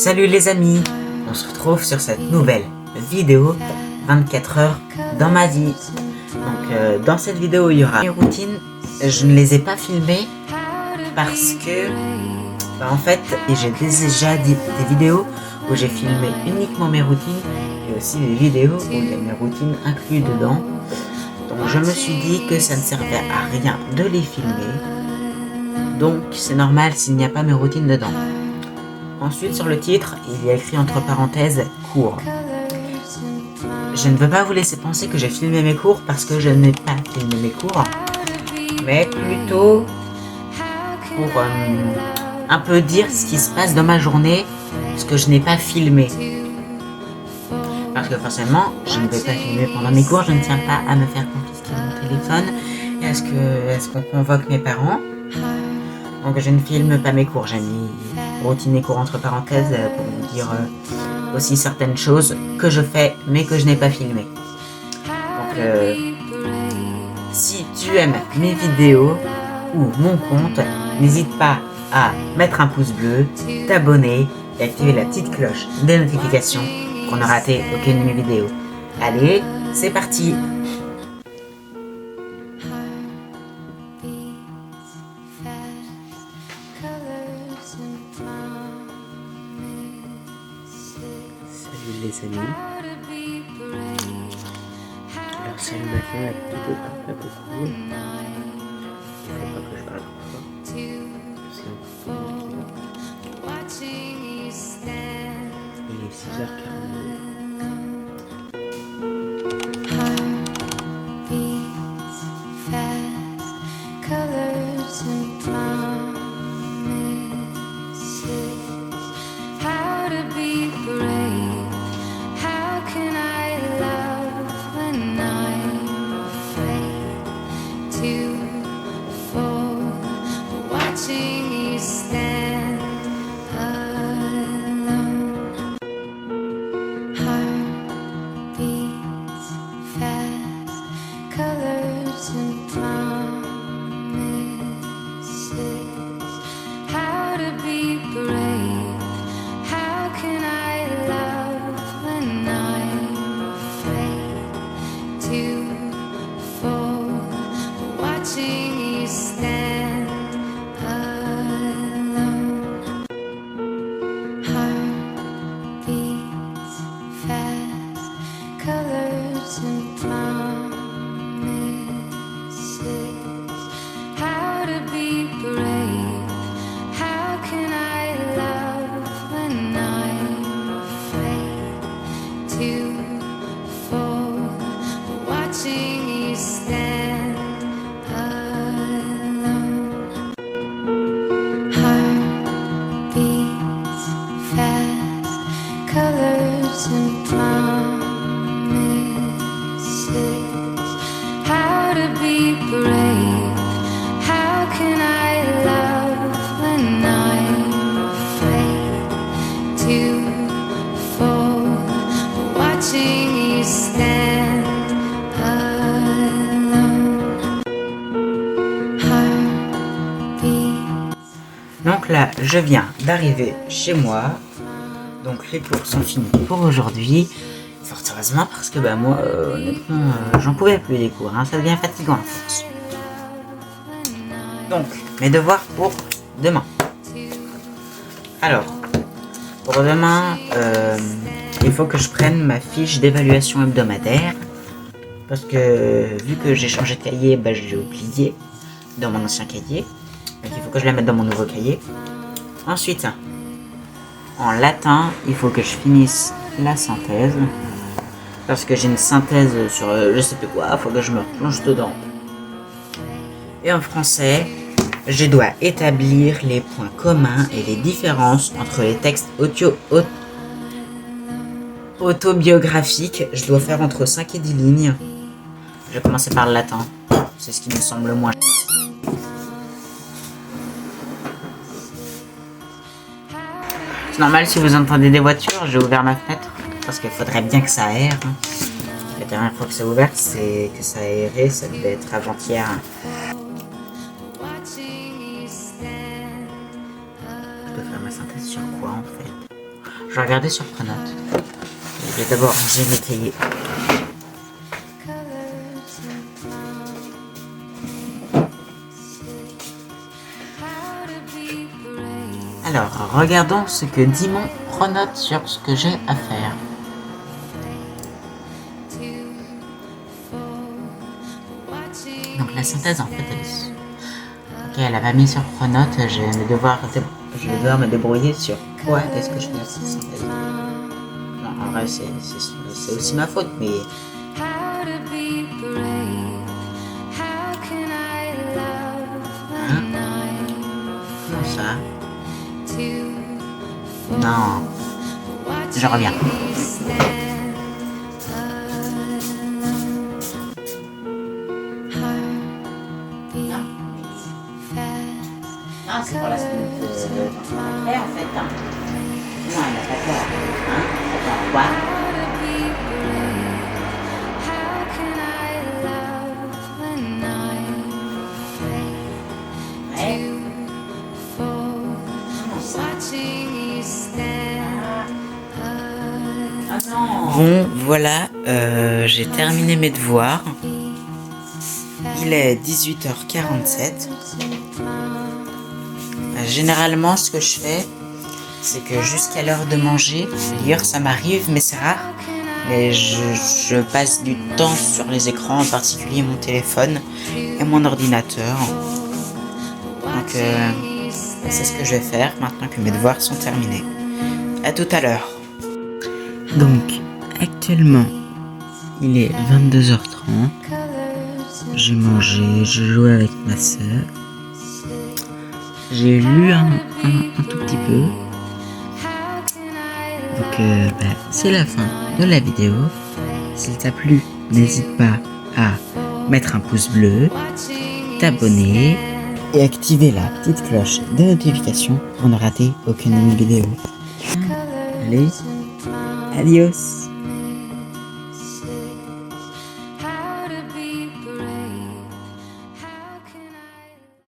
Salut les amis, on se retrouve sur cette nouvelle vidéo 24 heures dans ma vie. Donc dans cette vidéo il y aura mes routines, je ne les ai pas filmées parce que en fait j'ai déjà des vidéos où j'ai filmé uniquement mes routines et aussi des vidéos où il y a mes routines incluses dedans. Donc je me suis dit que ça ne servait à rien de les filmer, donc c'est normal s'il n'y a pas mes routines dedans. Ensuite sur le titre, il y a écrit entre parenthèses cours. Je ne veux pas vous laisser penser que j'ai filmé mes cours parce que je n'ai pas filmé mes cours, mais plutôt pour un peu dire ce qui se passe dans ma journée, ce que je n'ai pas filmé. Parce que forcément, je ne vais pas filmer pendant mes cours, je ne tiens pas à me faire confisquer mon téléphone. Est-ce qu'on convoque mes parents? Donc je ne filme pas mes cours, j'ai mis routine et cours entre parenthèses pour vous dire aussi certaines choses que je fais mais que je n'ai pas filmé. Donc si tu aimes mes vidéos ou mon compte, n'hésite pas à mettre un pouce bleu, t'abonner et activer la petite cloche des notifications pour ne rater aucune de mes vidéos. Allez, c'est parti! Salut les amis. Alors c'est le matin, la vidéo parle pas beaucoup. Il faut pas que je parle trop fort. Il est 6h42. Donc là, je viens d'arriver chez moi. Donc les cours sont finis pour aujourd'hui. Fort heureusement parce que moi, honnêtement, j'en pouvais plus des cours. Hein, ça devient fatigant à force. Donc, mes devoirs pour demain. Alors, pour demain, il faut que je prenne ma fiche d'évaluation hebdomadaire. Parce que vu que j'ai changé de cahier, je l'ai oublié dans mon ancien cahier. Donc il faut que je la mette dans mon nouveau cahier. Ensuite, en latin, il faut que je finisse la synthèse. Parce que j'ai une synthèse sur je sais plus quoi, il faut que je me replonge dedans. Et en français, je dois établir les points communs et les différences entre les textes autobiographiques. Je dois faire entre 5 et 10 lignes. Je vais commencer par le latin. C'est ce qui me semble le moins. C'est normal si vous entendez des voitures, j'ai ouvert ma fenêtre parce qu'il faudrait bien que ça aère. La dernière fois que ça a ouvert, c'est que ça a aéré, ça devait être avant-hier. Je dois faire ma synthèse sur quoi en fait? Je vais regarder sur Pronote. Je vais d'abord ranger mes cahiers. Alors, regardons ce que dit mon Pronote sur ce que j'ai à faire. Donc la synthèse en fait elle est... Ok, elle a pas mis sur Pronote, je vais devoir me débrouiller sur quoi est-ce que je fais cette synthèse. Non, en vrai c'est aussi ma faute, mais... Hein? Comment ça? Non. Je reviens. Non, c'est pour la semaine après en fait. Hein. Non, elle n'a pas peur. Hein? Attends, quoi? Ouais. Bon, voilà, j'ai terminé mes devoirs. Il est 18h47. Généralement, ce que je fais, c'est que jusqu'à l'heure de manger, lire, ça m'arrive, mais c'est rare. Mais je passe du temps sur les écrans, en particulier mon téléphone et mon ordinateur. Donc, c'est ce que je vais faire maintenant que mes devoirs sont terminés. À tout à l'heure. Donc, actuellement, il est 22h30. J'ai mangé, j'ai joué avec ma soeur. J'ai lu un tout petit peu. Donc, c'est la fin de la vidéo. S'il t'a plu, n'hésite pas à mettre un pouce bleu, t'abonner et activer la petite cloche de notification pour ne rater aucune vidéo. Allez, adios!